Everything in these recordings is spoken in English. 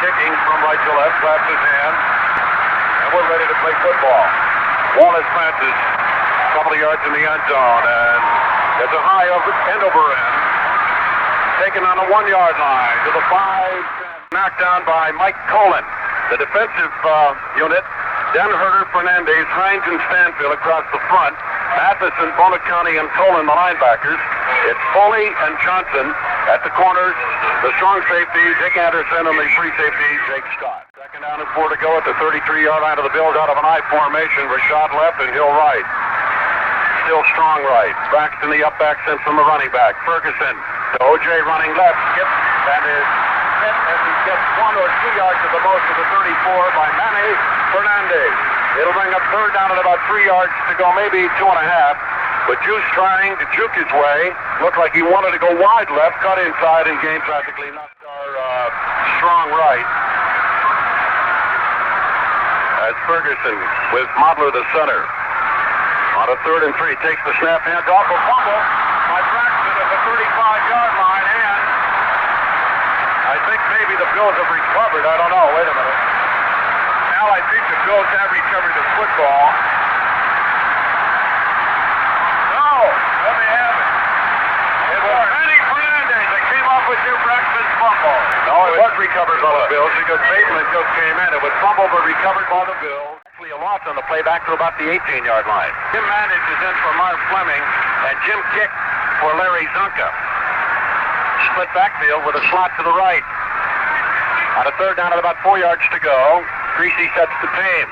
kicking from right to left, claps his hand, and we're ready to play football. Wallace Francis, a couple of yards in the end zone, and there's a high end over end, taken on the 1-yard line to the 5, knocked down by Mike Colin. The defensive unit, Denherter, Fernandez, Hines, and Stanfield across the front. Matheson, Bonacani, and Colin, the linebackers. It's Foley and Johnson at the corners. The strong safety, Dick Anderson, and the free safety, Jake Scott. Second down and 4 to go at the 33-yard line of the Bills out of an I formation. Rashad left and Hill right. Still strong right. Braxton, the up back, sent from the running back. Ferguson to O.J. running left. Skips and is hit as he gets 1 or 2 yards at the most to the 34 by Manny Fernandez. It'll bring up third down at about 3 yards to go, maybe 2.5. But Juice trying to juke his way. Looked like he wanted to go wide left, cut inside, and game practically knocked our strong right. As Ferguson with Modler the center. On a 3rd and 3, takes the snap, hands off, a fumble by Braxton at the 35-yard line, and I think maybe the Bills have recovered. I don't know. Wait a minute. Now I think the Bills have recovered the football. No, let me have it. It was Manny Fernandez that came off with Jim Braxton's fumble. No, it was recovered by the Bills because Bateman just came in. It was fumbled but recovered by the Bills. Actually a loss on the play back to about the 18-yard line. Jim Manage is in for Marv Fleming, and Jim Kick for Larry Zonka. Split backfield with a slot to the right. On a third down at about 4 yards to go, Greasy sets the tame.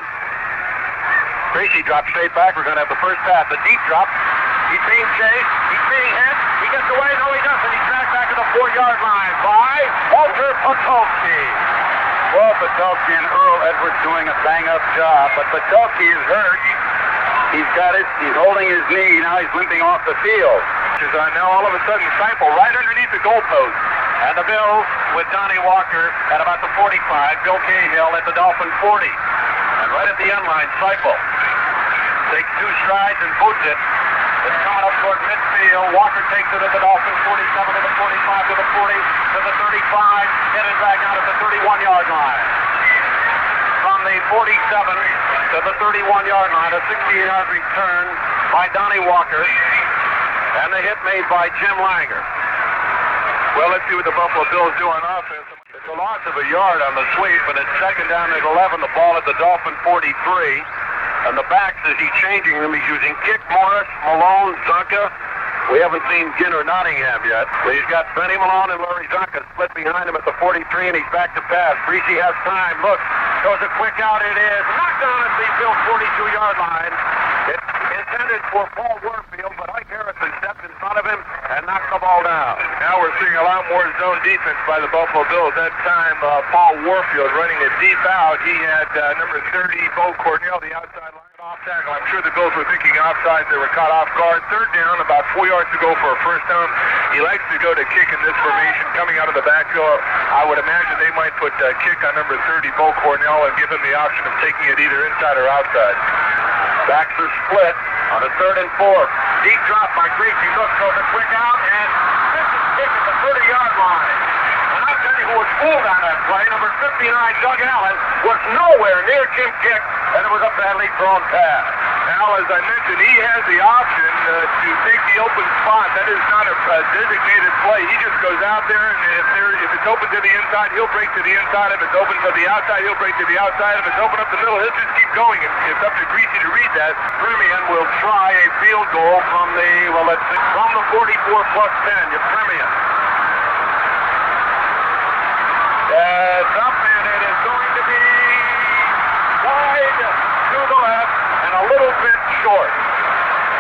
Greasy drops straight back. We're going to have the first pass. A deep drop. He's being chased. He's being hit. He gets away. No, he doesn't. He's dragged back to the 4-yard line by Walter Patulski. Well, Patulski and Earl Edwards doing a bang-up job, but Patulski is hurt. He's got it. He's holding his knee. Now he's limping off the field. Now all of a sudden, Seipel right underneath the goalpost. And the Bills with Donnie Walker at about the 45. Bill Cahill at the Dolphin 40. And right at the end line, Seipel takes 2 strides and boots it. It's coming up toward midfield. Walker takes it at the Dolphin 47 to the 45 to the 40 to the 35. Hit and back out at the 31-yard line. From the 47 to the 31-yard line, a 60-yard return by Donnie Walker. And the hit made by Jim Langer. Well, let's see what the Buffalo Bills do on offense. It's a loss of a yard on the sweep, but it's second down at 11. The ball at the Dolphin 43. And the backs, as he's changing them, he's using Kick, Morris, Malone, Zonka. We haven't seen Ginner Nottingham yet. But he's got Benny Malone and Larry Zonka split behind him at the 43, and he's back to pass. Greasy has time. Look, goes a quick out. It is knocked down at the Bills 42-yard line. It's intended for Paul Warfield, but Ike Harrison stepped in front of him and knocked the ball down. Now we're seeing a lot more zone defense by the Buffalo Bills. That time, Paul Warfield running it deep out. He had number 30, Bo Cornell, the outside line. Off tackle. I'm sure the Bills were thinking offside. They were caught off guard. Third down, about 4 yards to go for a first down. He likes to go to Kick in this formation, coming out of the backfield. I would imagine they might put Kick on number 30, Bo Cornell, and give him the option of taking it either inside or outside. Backs are split on a 3rd and 4. Deep drop by Greasy. Look, goes a quick out, and this is Kick at the 30-yard line. And I'll tell you who was fooled on that play. Number 59, Doug Allen, was nowhere near Jim Kick, and it was a badly thrown pass. Now, as I mentioned, he has the option to take the open spot. That is not a designated play. He just goes out there, and if it's open to the inside, he'll break to the inside. If it's open to the outside, he'll break to the outside. If it's open up the middle, he'll just keep going. It's up to Greasy to read that. Premian will try a field goal from the, from the 44 plus 10. Premian. It's up, and it is going to be wide to the left and a little bit short.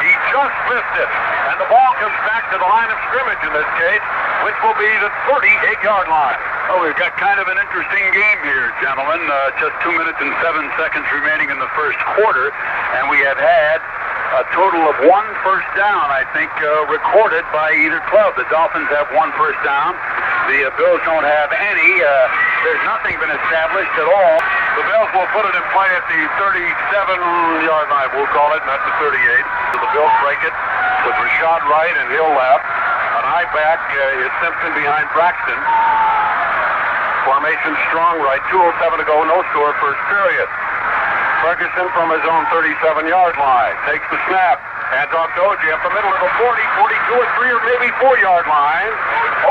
He just missed it, and the ball comes back to the line of scrimmage in this case, which will be the 38-yard line. Oh, we've got kind of an interesting game here, gentlemen. Just 2 minutes and 7 seconds remaining in the first quarter, and we have had a total of 1 first down, I think, recorded by either club. The Dolphins have 1 first down. The Bills don't have any. There's nothing been established at all. The Bills will put it in play at the 37-yard line, we'll call it, not the 38. So the Bills break it with Rashad right and Hill left. On high back is Simpson behind Braxton. Formation strong right, 2:07 to go, no score, first period. Ferguson from his own 37-yard line takes the snap. Hands off to O.J. up the middle of the 40, 42 or 3 or maybe 4-yard line.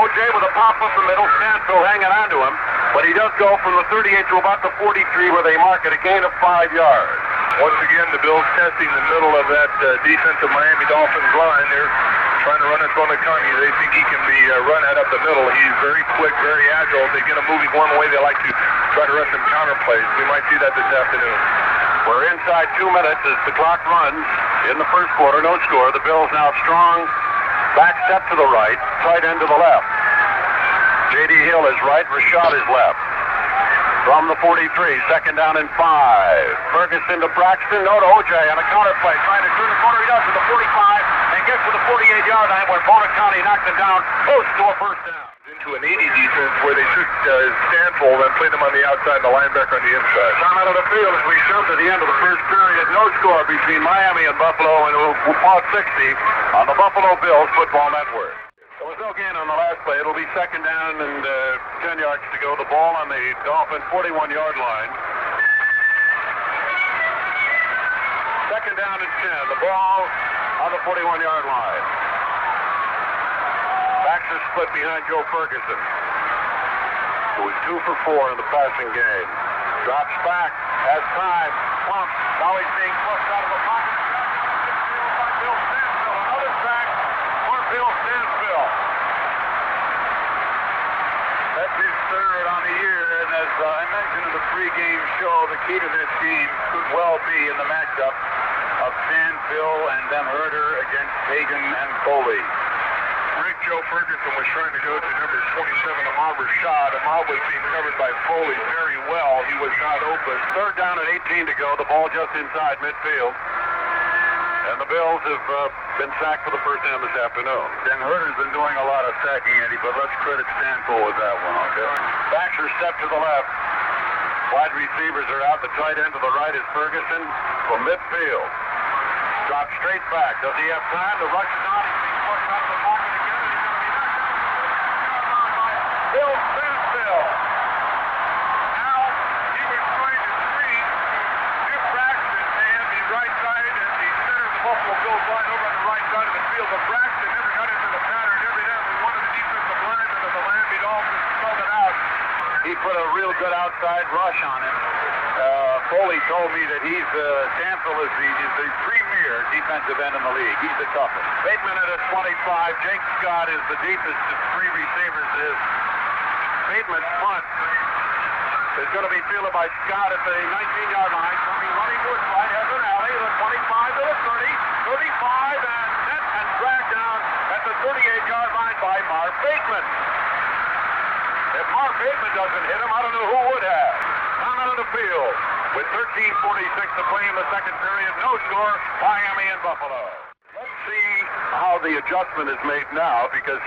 O.J. with a pop up the middle, Stansfield hanging on to him. But he does go from the 38 to about the 43 where they mark it a gain of 5 yards. Once again, the Bills testing the middle of that defensive Miami Dolphins line. They're trying to run it on Coney. They think he can be run out up the middle. He's very quick, very agile. If they get him moving one way, they like to try to run some counter plays. We might see that this afternoon. We're inside 2 minutes as the clock runs in the first quarter. No score. The Bills now strong. Back step to the right. Tight end to the left. J.D. Hill is right. Rashad is left. From the 43, second down and 5. Ferguson to Braxton. No to O.J. on a counter play. Trying to turn the corner. He does to the 45 and gets to the 48-yard line where County knocked him down close to a first down. Into an 80 defense where they took Stanfield and played them on the outside and the linebacker on the inside. Time out of the field as we jump to the end of the first period. No score between Miami and Buffalo, and we'll pause 60 on the Buffalo Bills Football Network. There was no gain on the last play. It'll be second down and 10 yards to go. The ball on the Dolphins 41-yard line. Second down and 10. The ball on the 41-yard line. Backs are split behind Joe Ferguson, who is 2 for 4 in the passing game. Drops back, has time, pumps. Now he's being pushed out of the pocket. By Bill Stansfield. Another sack for Bill Stansfield. That's his third on the year, and as I mentioned in the pregame show, the key to this game could well be in the matchup of Stansfield and then Herder against Hagan and Coley. Joe Ferguson was trying to go to number 27, Ahmad Rashad. Ahmad was being covered by Foley very well. He was not open. Third down and 18 to go. The ball just inside midfield. And the Bills have been sacked for the first time this afternoon. Dan Herder's been doing a lot of sacking, Eddie, but let's credit Stanfield with that one, okay? Baxter step to the left. Wide receivers are out. The tight end to the right is Ferguson from midfield. Drops straight back. Does he have time to rush it on? He's being pushed out of the pocket again. Bill Stansfield. Now he was trying to screen Jim Braxton and the right side and the center of the Buffalo Bills line over on the right side of the field. But Braxton never got into the pattern. Every time one of the defensive linemen of the Miami Dolphins spelled it out. He put a real good outside rush on him. Foley told me that Stanfield is the premier defensive end in the league. He's the toughest. Bateman at a 25. Jake Scott is the deepest of 3 receivers. Bateman's front is going to be fielded by Scott at the 19-yard line. Coming running to his right, has an alley, the 25 to the 30, 35, and dragged down at the 38-yard line by Marv Bateman. If Marv Bateman doesn't hit him, I don't know who would have. Time out of the field with 13:46 to play in the second period. No score, Miami and Buffalo. Let's see how the adjustment is made now because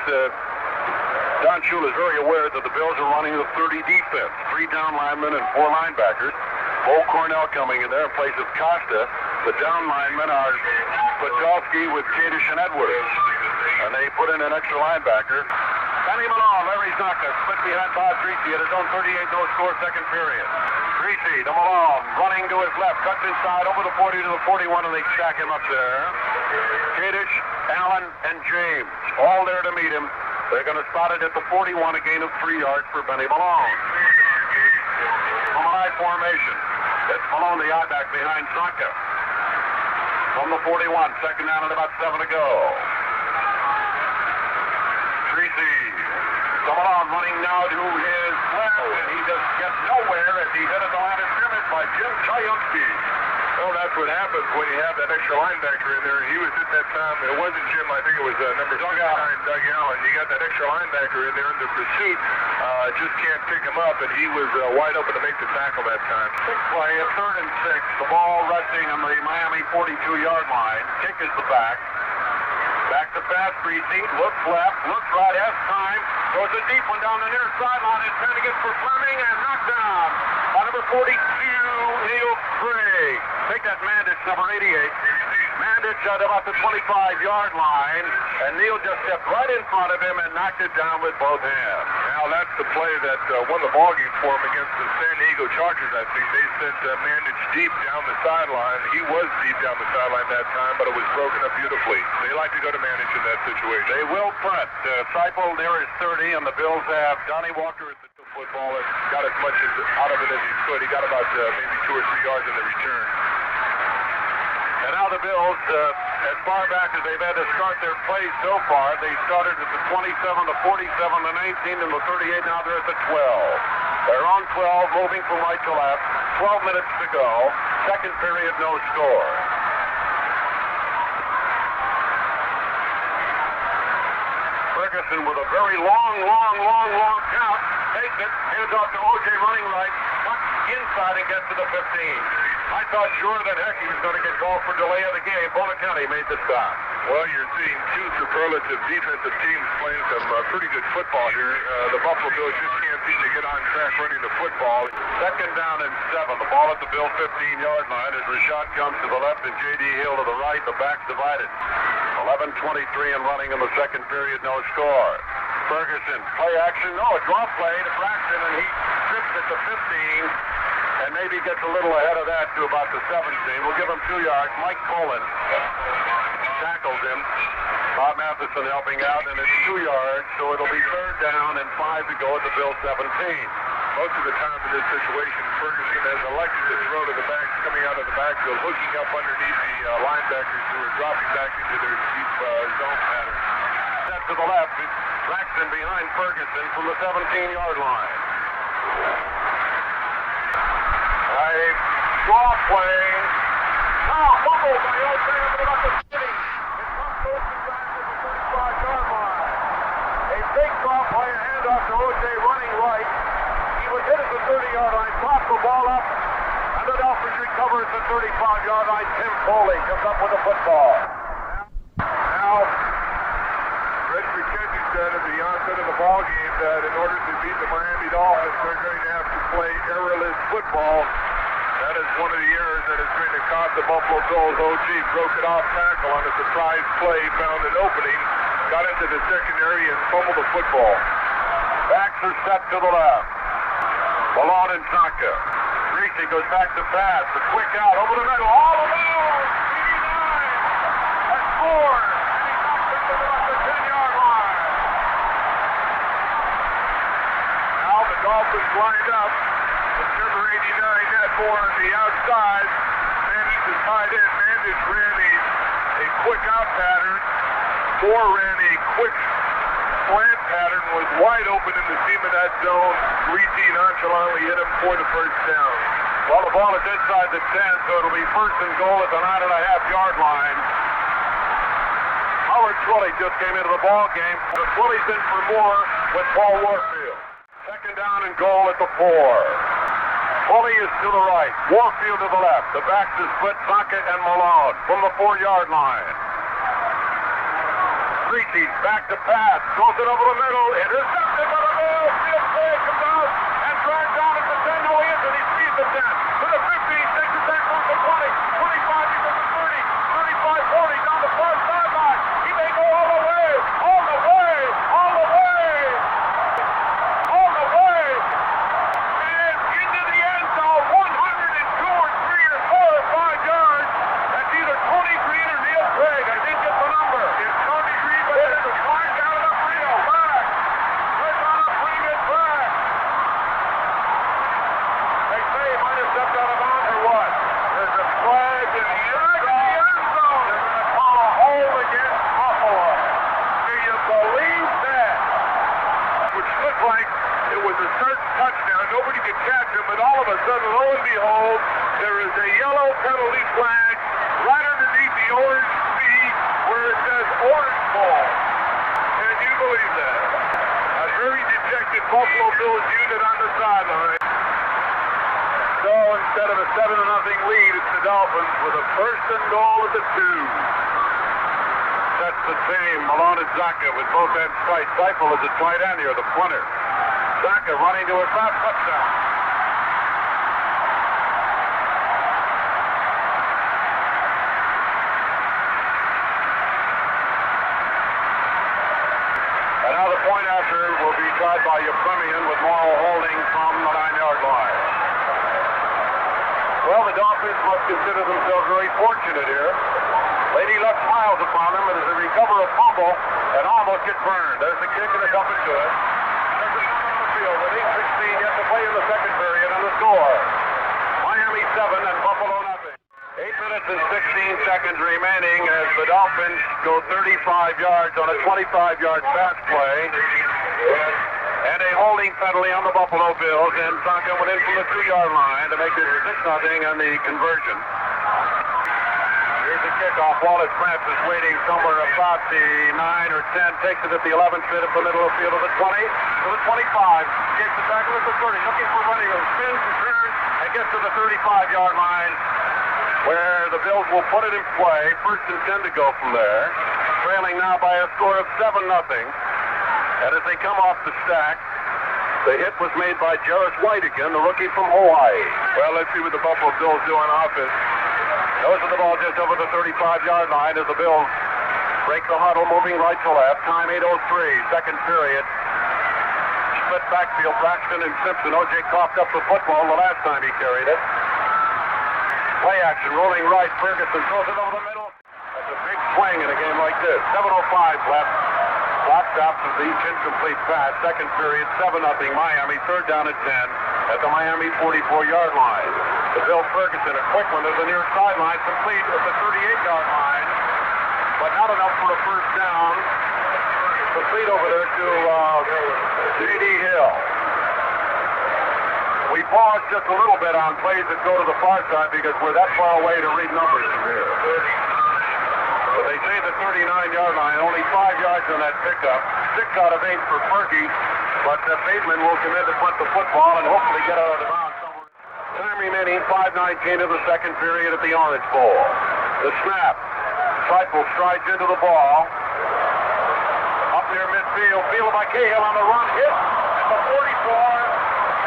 Don Shula is very aware that the Bills are running the 30 defense. 3 down linemen and 4 linebackers. Bo Cornell coming in there in place of Costa. The down linemen are Patowski with Kadish and Edwards. And they put in an extra linebacker. Benny Malone, Larry Zaka, split behind Bob Treacy at his own 38, no score, second period. Treacy to Malone, running to his left, cuts inside over the 40 to the 41, and they stack him up there. Kadish, Allen, and James, all there to meet him. They're going to spot it at the 41, a gain of 3 yards for Benny Malone. From an I formation, it's Malone, the I-back behind Zaka. From the 41, second down and about 7 to go. Treacy, Malone running now to his left, and he just gets nowhere as he hit at the line of scrimmage by Jim Chayunsky. Well, that's what happens when you have that extra linebacker in there. He was at that time, it wasn't Jim, I think it was number 29, Doug Allen. You got that extra linebacker in there in the pursuit, just can't pick him up, and he was wide open to make the tackle that time. Big play, a 3rd and 6. The ball resting on the Miami 42-yard line. Kick is the back. Back to pass, Treacy. Looks left, looks right, has time. Throws a deep one down the near sideline. It's trying to get for Fleming and knocked down by number 42. Neil Craig. Take that Mandich, number 88. Mandich at about the 25-yard line, and Neil just stepped right in front of him and knocked it down with both hands. Now that's the play that won the ballgame for him against the San Diego Chargers. I think they sent Mandich deep down the sideline. He was deep down the sideline that time, but it was broken up beautifully. They like to go to Mandich in that situation. They will punt. Seipel near his 30, and the Bills have Donnie Walker at the football and got as much out of it as he could. He got about maybe 2 or 3 yards in the return. And now the Bills, as far back as they've had to start their plays so far, they started at the 27, the 47, the 19, and the 38. Now they're at the 12. They're on 12, moving from right to left. 12 minutes to go. Second period, no score. Ferguson with a very long count. Takes it, hands off to O.J. running right, cuts inside and gets to the 15. I thought sure that heck he was going to get called for delay of the game. Boulder County made the stop. Well, you're seeing two superlative defensive teams playing some pretty good football here. The Buffalo Bills just can't seem to get on track running the football. Second down and 7. The ball at the Bill 15-yard line as Rashad comes to the left and J.D. Hill to the right. The backs divided. 11:23 and running in the second period. No score. Ferguson, play action. No, a draw play to Braxton, and he trips at the 15 and maybe gets a little ahead of that to about the 17. We'll give him 2 yards. Mike Poland tackles him. Bob Matheson helping out, and it's 2 yards, so it'll be third down and 5 to go at the Bill 17. Most of the time in this situation, Ferguson has elected to throw to the backs coming out of the backfield, hooking up underneath the linebackers who are dropping back into their deep zone pattern. Set to the left. Braxton behind Ferguson from the 17-yard line. A draw play. Now fumbled by O.J. over about the 30. It comes close to back at the 35-yard line. A big draw play, a handoff to O.J. running right. He was hit at the 30-yard line, dropped the ball up, and the Dolphins recover at the 35-yard line. Tim Foley comes up with the football. Now Reggie McKenzie said at the onset of the ball game that in order to beat the Miami Dolphins, they're going to have to play errorless football. That is one of the errors that is going to cost the Buffalo Bills. OG broke it off tackle on a surprise play, found an opening, got into the secondary and fumbled the football. Backs are set to the left. Malone and Tonka. Greasy goes back to pass. The quick out over the middle. All alone. 89. That's 4. And he knocks it to about the 10-yard line. Now the Dolphins lined up. With number 89, Nat Moore on the outside. Mandich is tied in. Mandich ran a quick out pattern. Moore ran a quick slant pattern, was wide open in the seam of that zone. Greasy nonchalantly hit him for the first down. Well, the ball is inside the 10, so it'll be first and goal at the 9.5-yard line. Howard Twilley just came into the ball game. Twilley's in for Moore with Paul Warfield. Second down and goal at the 4. Twilley is to the right. Warfield to the left. The backs is split Tonka and Malone from the 4-yard line. Greasy back to pass. Throws it over the middle. Intercepted by the Bills. Field play comes out and drives down at the 10. No, he isn't. He sees the 10. To the 15. Takes it back to the 20. 25 to the 30. 35, 40. Down the far sideline. He may go all the way. All the way. All the way. All the way. And into the end zone. 102 or 3 or 4 or 5 yards. That's either Tony Green or Neil Craig. I think it's the number. It's Tony Green, but there's a flag down at the Rio. Back. Right on a pretty good flag. They say he might have stepped out of bounds or what? There's a flag in the end zone. They're going to call a hold against Buffalo. Do you believe that? Which looked like it was a certain touchdown. Nobody could catch him, but all of a sudden, lo and behold, there is a yellow penalty flag right underneath the orange C where it says Orange Ball. Can you believe that? A very dejected Buffalo Bills unit on the sideline. So instead of a 7-0 lead, it's the Dolphins with a first and goal at the 2. That's the team. Malone and Zaka with both ends tight. Seipel is a tight end here, the punter. Zaka running to his left, touchdown. And now the point after will be tried by Euphemian with Morrow holding from the 9-yard line. Well, the Dolphins must consider themselves very fortunate here. Lady left miles upon them, and as they recover a fumble and almost get burned. There's the kick and it's up into it. There's a run on the field with 8:16 yet to play in the second period, and the score, Miami 7 and Buffalo nothing. 8 minutes and 16 seconds remaining as the Dolphins go 35 yards on a 25-yard pass play. And a holding penalty on the Buffalo Bills, and Tonka went in from the 2-yard line to make it 6-0 on the conversion. Here's the kickoff. Wallace France is waiting somewhere about the 9 or 10, takes it at the 11th, fit at the middle of the field of the 20, to the 25, gets it back to the 30, looking for running room, spins and turns, and gets to the 35-yard line, where the Bills will put it in play. First and 10 to go from there, trailing now by a score of 7-0. And as they come off the stack, the hit was made by Jarris White again, the rookie from Hawaii. Well, let's see what the Buffalo Bills do on offense. Nose of the ball just over the 35-yard line as the Bills break the huddle, moving right to left. Time 8:03, second period. Split backfield, Braxton and Simpson. O.J. coughed up the football the last time he carried it. Play action, rolling right. Ferguson throws it over the middle. That's a big swing in a game like this. 7:05 left. Clock stops with each incomplete pass. Second period, 7-0 Miami. Third down at 10 at the Miami 44-yard line. The Bill Ferguson, a quick one to the near sideline, complete at the 38-yard line, but not enough for a first down. Complete over there to J.D. Hill. We pause just a little bit on plays that go to the far side because we're that far away to read numbers from here. But they say the 39-yard line, only 5 yards on that pickup. 6 out of 8 for Fergie, but Bateman will commit to punt the football and hopefully get out of the bounds somewhere. Time remaining, 5:19 of the second period at the Orange Bowl. The snap. Seipel strides into the ball. Up near midfield, fielded by Cahill on the run. Hit at the 44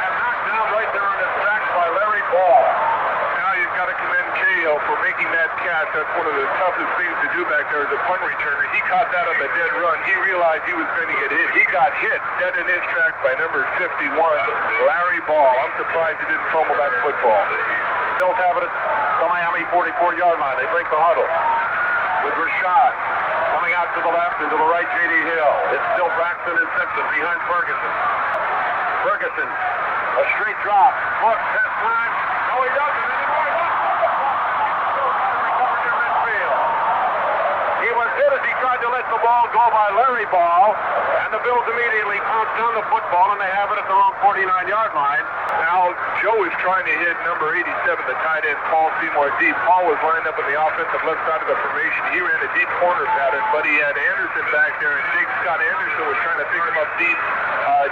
and knocked down right there in his tracks by Larry Ball. Now you've got to commend Cahill for making that catch. That's one of the toughest things to do back there as a punt returner. He caught that on the dead run. He realized he was going to get hit. He got hit dead in his tracks by number 51, Larry Ball. I'm surprised he didn't fumble that football. Bills have it at the Miami 44-yard line. They break the huddle with Rashad coming out to the left and to the right, J.D. Hill. It's still Braxton and Simpson behind Ferguson. Ferguson, a straight drop. Look, that time. No, he doesn't anymore. Recovered in midfield. He was hit as he tried to let the ball go by Larry Ball, and the Bills immediately pounced on the football, and they have it at their own 49-yard line. Now, Joe is trying to hit number 87, the tight end, Paul Seymour, deep. Paul was lined up on the offensive left side of the formation. He ran a deep corner pattern, but he had Anderson back there, and Jake Scott Anderson was trying to pick him up deep.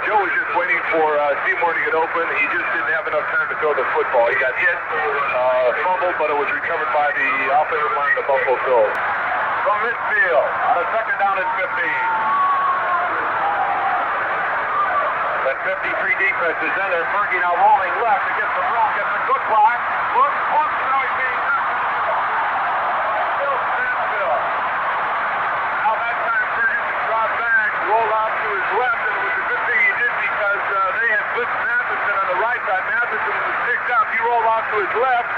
Joe was just waiting for Seymour to get open. He just didn't have enough time to throw the football. He got hit, fumbled, but it was recovered by the offensive line of the Buffalo Bills. From midfield, on a second down at 15. That 53 defense is in there. Fergie now rolling left against the room, gets a good block. Look, now he's being still standstill. Now that time Ferguson dropped back, rolled out to his left, and it was a good thing he did because they had blitzed Matheson on the right side. Matheson was picked up. He rolled out to his left.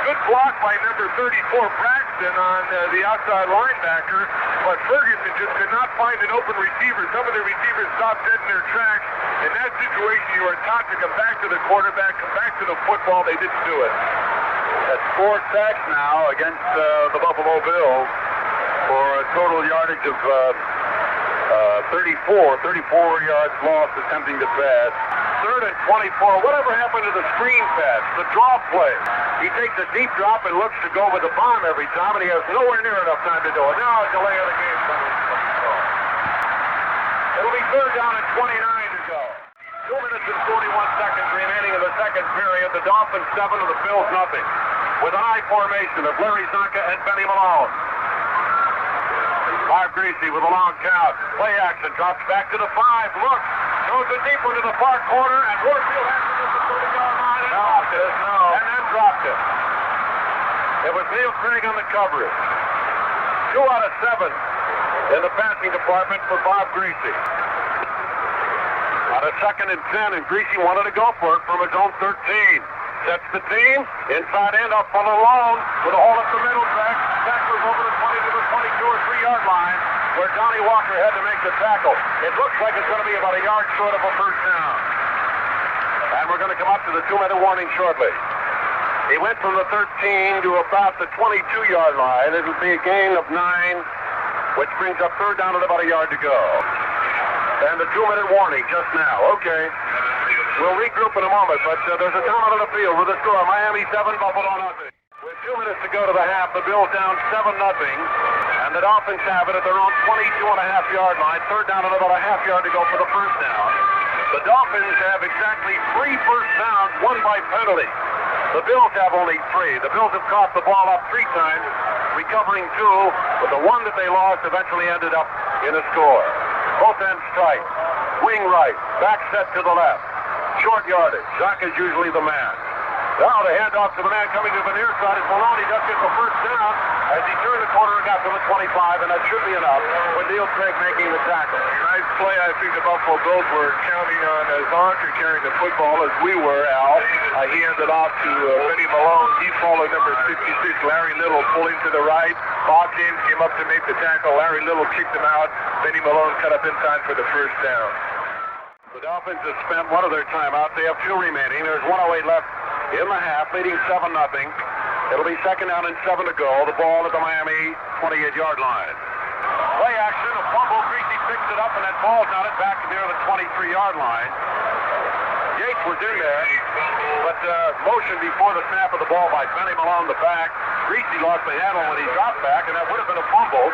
Good block by number 34, Braxton, on the outside linebacker, but Ferguson just could not find an open receiver. Some of the receivers stopped dead in their tracks. In that situation, you were taught to come back to the quarterback, come back to the football. They didn't do it. That's 4 sacks now against the Buffalo Bills for a total yardage of 34 yards lost attempting to pass. 3rd and 24. Whatever happened to the screen pass, the draw play? He takes a deep drop and looks to go with the bomb every time, and he has nowhere near enough time to do it. Now a delay of the game coming. It'll be 3rd down and 29 to go. 2 minutes and 41 seconds remaining in the second period. The Dolphins 7 and the Bills nothing. With an I formation of Larry Zonka and Benny Malone. Mark Greasy with a long count. Play action, drops back to the 5. Look, throws it deeper to the far corner, and Warfield has it at the 30-yard line and dropped it. And then dropped it. It was Neil Craig on the coverage. 2 out of 7 in the passing department for Bob Greasy. On a 2nd and 10, and Greasy wanted to go for it from his own 13. Sets the team, inside end up on the lone, with a hole at the middle track. Tacklers over the 20 to the 22 or 3-yard line, where Donnie Walker had to make the tackle. It looks like it's going to be about a yard short of a first down. And we're going to come up to the 2-minute warning shortly. He went from the 13 to about the 22-yard line. It'll be a gain of 9, which brings up third down at about a yard to go. And the 2-minute warning just now. Okay. We'll regroup in a moment, but there's a timeout on the field with a score. Miami 7, Buffalo nothing. With 2 minutes to go to the half, the Bills down 7-0, and the Dolphins have it at their own 22.5-yard line. Third down and about a half yard to go for the first down. The Dolphins have exactly 3 first downs, 1 by penalty. The Bills have only 3. The Bills have caught the ball up 3 times, recovering 2, but the one that they lost eventually ended up in a score. Both ends tight. Wing right, back set to the left. Short yardage. Zaka's usually the man. Now the handoff to the man coming to the near side is Malone. He just gets the first down as he turned the corner and got to the 25, and that should be enough with Neil Craig making the tackle. Nice play. I think the Buffalo Bills were counting on Zonka carrying the football as we were, Al. He handed off to Benny Malone. He followed number 66, Larry Little, pulling to the right. Bob James came up to make the tackle. Larry Little kicked him out. Benny Malone cut up inside for the first down. The Dolphins have spent one of their timeouts. They have 2 remaining. There's 1:08 left in the half, leading 7-0. It'll be 2nd down and 7 to go. The ball at the Miami 28-yard line. Play action, a fumble. Greasy picks it up and then falls on it back near the 23-yard line. Yates was in there, but motion before the snap of the ball by Benny Malone, the back. Greasy lost the handle when he dropped back, and that would have been a fumble.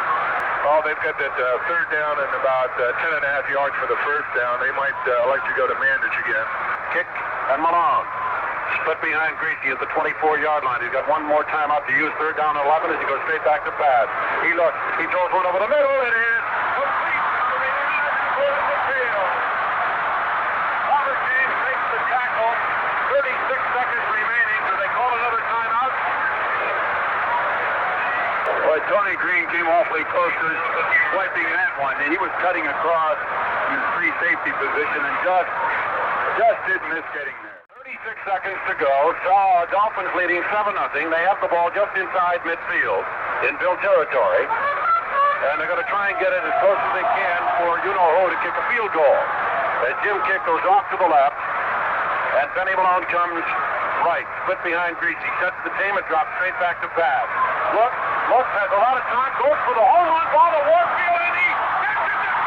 Oh, they've got that third down and about 10.5 yards for the first down. They might like to go to Mandridge again. Kick, and Malone split behind Greasy at the 24-yard line. He's got one more timeout to use. Third down and 11 as he goes straight back to pass. He looks. He throws one over the middle. It is complete for the field. Robert James makes the tackle. 36 seconds remaining. Do they call another timeout? Boy, Tony Green came awfully close to swiping that one, and he was cutting across in free safety position and just didn't miss getting there. 36 seconds to go. Dolphins leading 7-0. They have the ball just inside midfield in Bill territory, and they're going to try and get it as close as they can for you-know-who to kick a field goal. As Jim Kick goes off to the left, and Benny Malone comes right, split behind Greasy, sets the team and drops straight back to pass. Look, has a lot of time, goes for the home run ball to Warfield, and he catches it!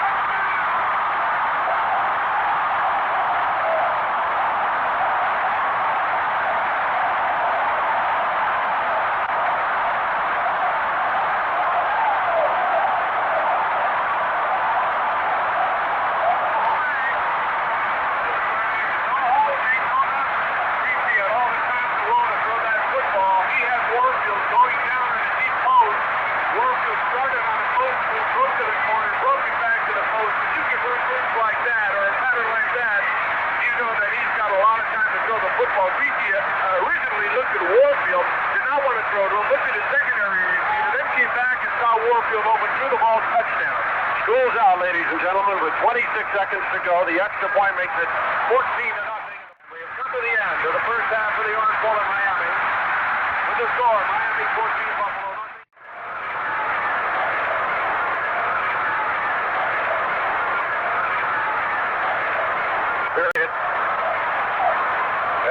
School's out, ladies and gentlemen, with 26 seconds to go. The extra point makes it 14-0. We have come to the end of the first half of the Orange Bowl in Miami. With the score, Miami 14, Buffalo nothing. Period.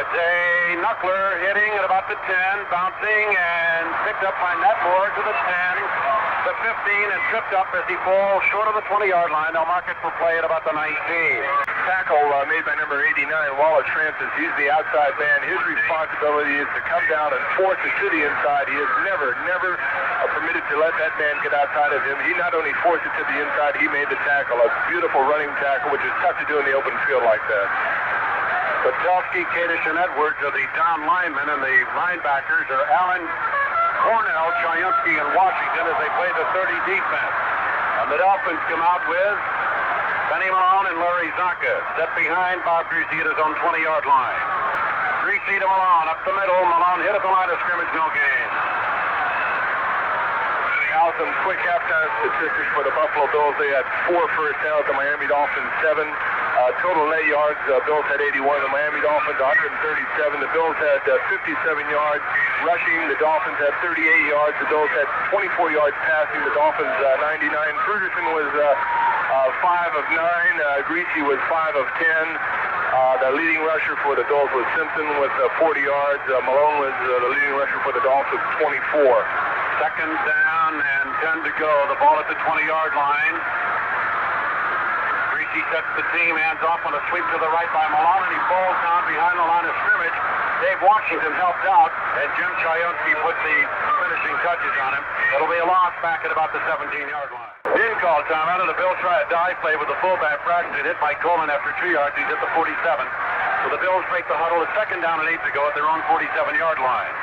It's a knuckler hitting at about the 10, bouncing and picked up by Netmore to the 10. The 15 and tripped up as he falls short of the 20-yard line. They'll mark it for play at about the 19. Tackle made by number 89, Wallace Francis. He's the outside man. His responsibility is to come down and force it to the inside. He is never permitted to let that man get outside of him. He not only forced it to the inside, he made the tackle. A beautiful running tackle, which is tough to do in the open field like that. Patelski, Kadish, and Edwards are the down linemen, and the linebackers are Allen, Cornell, Chayunsky, and Washington as they play the 30 defense. And the Dolphins come out with Benny Malone and Larry Zonka set behind Bob Greasy at his own 20-yard line. Greasy to Malone, up the middle. Malone hit at the line of scrimmage, no gain. Al, some quick halftime statistics for the Buffalo Bills. They had 4 first downs, the Miami Dolphins 7. Total net yards, Bills had 81, the Miami Dolphins 137. The Bills had 57 yards rushing, the Dolphins had 38 yards, the Bills had 24 yards passing, the Dolphins 99. Ferguson was 5 of 9, Greasy was 5 of 10. The leading rusher for the Bills was Simpson with 40 yards. Malone was the leading rusher for the Dolphins with 24. Second down and 10 to go. The ball at the 20-yard line. Greasy sets the team, hands off on a sweep to the right by Malone, and he falls down behind the line of scrimmage. Dave Washington helped out, and Jim Chayonsky put the finishing touches on him. It'll be a loss back at about the 17-yard line. Didn't call timeout, and the Bills try a dive play with the fullback Braxton. Hit by Coleman after 2 yards. He's at the 47. So the Bills break the huddle. It's second down and 8 to go at their own 47-yard line.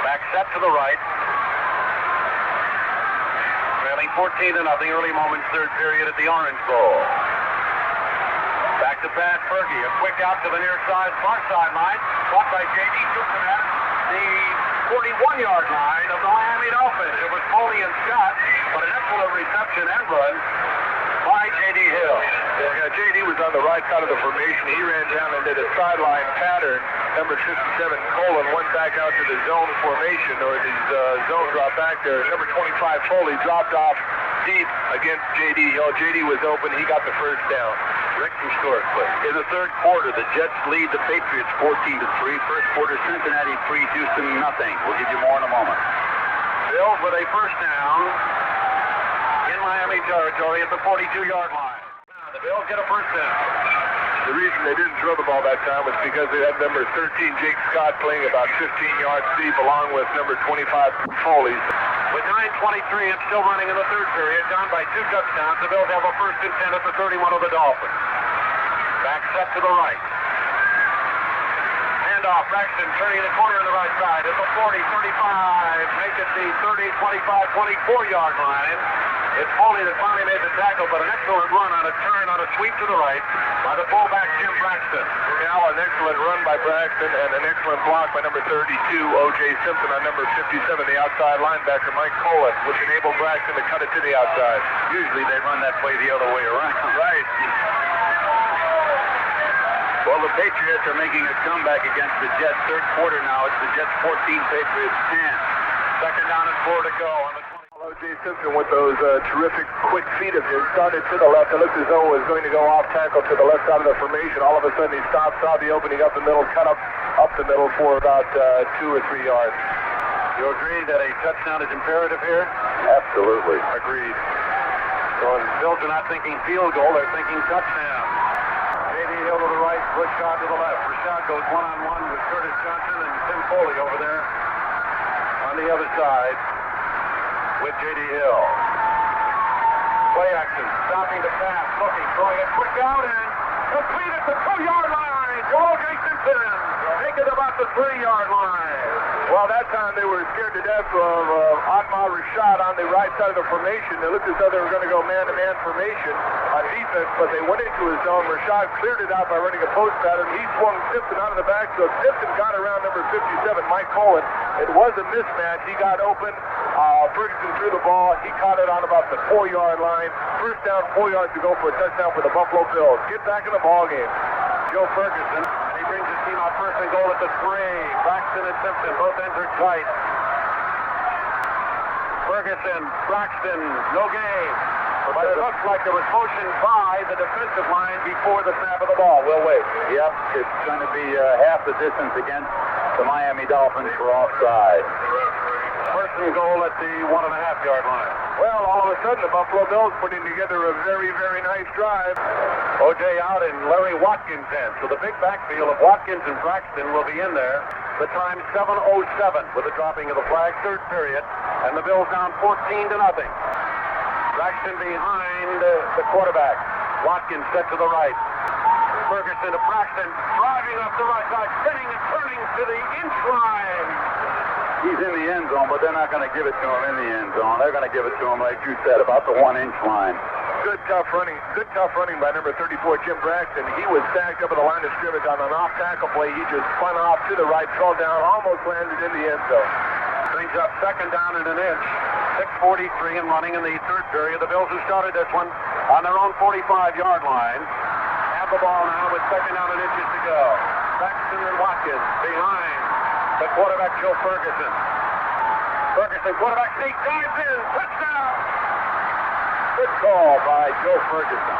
Back set to the right. Trailing 14 to nothing. Early moments, third period at the Orange Bowl. Back to Pat Fergie. A quick out to the near side, far sideline. Caught by J.D. Cooper at the 41-yard line of the Miami Dolphins. It was Foley and Scott, but an excellent reception and run by J.D. Hill. Yeah, J.D. was on the right side of the formation. He ran down and did a sideline pattern. Number 57, Colin, went back out to the zone formation, or the zone drop back there. Number 25, Foley, dropped off deep against J.D. Hill. J.D. was open. He got the first down. Rick, some scores, please. In the third quarter, the Jets lead the Patriots 14-3. First quarter, Cincinnati 3, Houston nothing. We'll give you more in a moment. Bills with a first down in Miami territory at the 42-yard line. Now the Bills get a first down. The reason they didn't throw the ball that time was because they had number 13, Jake Scott, playing about 15 yards deep, along with number 25, Foley. With 9:23 and still running in the third period, down by 2 touchdowns, the Bills have a first and 10 at the 31 of the Dolphins. Back set to the right. Handoff, Braxton turning the corner on the right side at the 40, 35, make it the 30, 25, 24-yard line. It's Foley that finally made the tackle, but an excellent run on a turn on a sweep to the right by the fullback Jim Braxton. Now an excellent run by Braxton and an excellent block by number 32, O.J. Simpson, on number 57, the outside linebacker, Mike Colin, which enabled Braxton to cut it to the outside. Usually they run that play the other way around. Right. Well, the Patriots are making a comeback against the Jets. Third quarter now. It's the Jets 14, Patriots 10. Second down and 4 to go on the 20. O.J. Simpson with those terrific quick feet of his started to the left. It looked as though it was going to go off tackle to the left side of the formation. All of a sudden he stopped, saw the opening up the middle, cut up the middle for about 2 or 3 yards. You agree that a touchdown is imperative here? Absolutely. Agreed. So the Bills are not thinking field goal, they're thinking touchdown. J.D. Hill to the right, Rashad to the left. Rashad goes one-on-one with Curtis Johnson and Tim Foley over there on the other side with J.D. Hill. Play action, stopping the pass, looking, throwing it quick out and complete at the 2-yard line. Joel J. Simpson, make it about the 3-yard line. Well, that time they were scared to death of Atmar Rashad on the right side of the formation. They looked as though they were going to go man-to-man formation on defense, but they went into his zone. Rashad cleared it out by running a post pattern. He swung Simpson out of the backfield. Simpson got around number 57, Mike Colin. It was a mismatch. He got open. Ferguson threw the ball. He caught it on about the 4-yard line. First down, 4 yards to go for a touchdown for the Buffalo Bills. Get back in the ball game. Joe Ferguson, and he brings his team out first and goal at the 3. Braxton and Simpson, both ends are tight. Ferguson, Braxton, no gain. But it looks like there was motion by the defensive line before the snap of the ball. We'll wait. Yep, it's going to be half the distance against the Miami Dolphins for offside. First and goal at the 1.5-yard line. Well, all of a sudden, the Buffalo Bills putting together a very, very nice drive. O.J. out and Larry Watkins in. So the big backfield of Watkins and Braxton will be in there. The time 7:07 with the dropping of the flag, third period, and the Bills down 14-0. Braxton behind the quarterback. Watkins set to the right. Ferguson to Braxton, driving up the right side, spinning and turning to the inch line. He's in the end zone, but they're not going to give it to him in the end zone. They're going to give it to him, like you said, about the 1-inch line. Good tough running by number 34, Jim Braxton. He was stacked up at the line of scrimmage on an off tackle play. He just spun off to the right, fell down, almost landed in the end zone. Brings up second down and an inch. 6:43 and running in the third period. The Bills, who started this one on their own 45-yard line, have the ball now with second down and inches to go. Braxton and Watkins behind the quarterback, Joe Ferguson. Ferguson, quarterback sneak, dives in, touchdown! Good call by Joe Ferguson.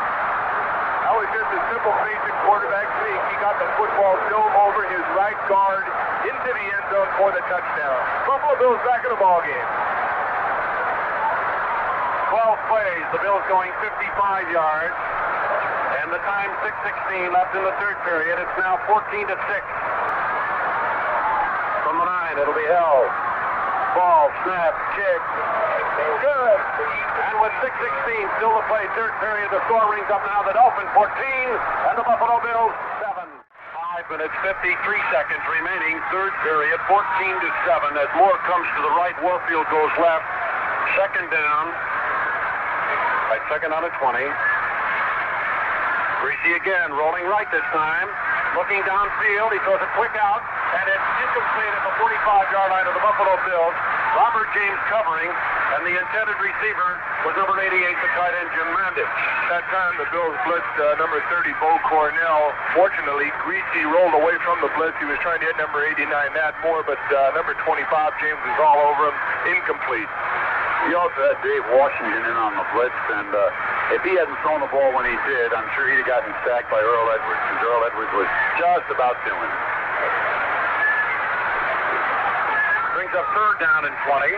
That was just a simple basic quarterback sneak. He got the football dove over his right guard into the end zone for the touchdown. Buffalo Bills back in the ball game. 12 plays, the Bills going 55 yards, and the time 6:16 left in the third period. It's now 14-6. From the 9, it'll be held. Ball, snap, kick. Good. And with 6:16 still to play, third period, the score rings up now. The Dolphins 14 and the Buffalo Bills 7. 5 minutes, 53 seconds remaining. Third period, 14-7. As Moore comes to the right, Warfield goes left. Second down. Right, second down at 20. Greasy again, rolling right this time. Looking downfield, he throws a quick out, and it's incomplete at the 45-yard line of the Buffalo Bills. Robert James covering, and the intended receiver was number 88, the tight end, Jim Mandich. That time the Bills blitzed number 30, Bo Cornell. Fortunately, Greasy rolled away from the blitz. He was trying to hit number 89, Matt Moore, but number 25, James, was all over him. Incomplete. He also had Dave Washington in on the blitz, and if he hadn't thrown the ball when he did, I'm sure he'd have gotten sacked by Earl Edwards, because Earl Edwards was just about doing it. Brings up third down and 20.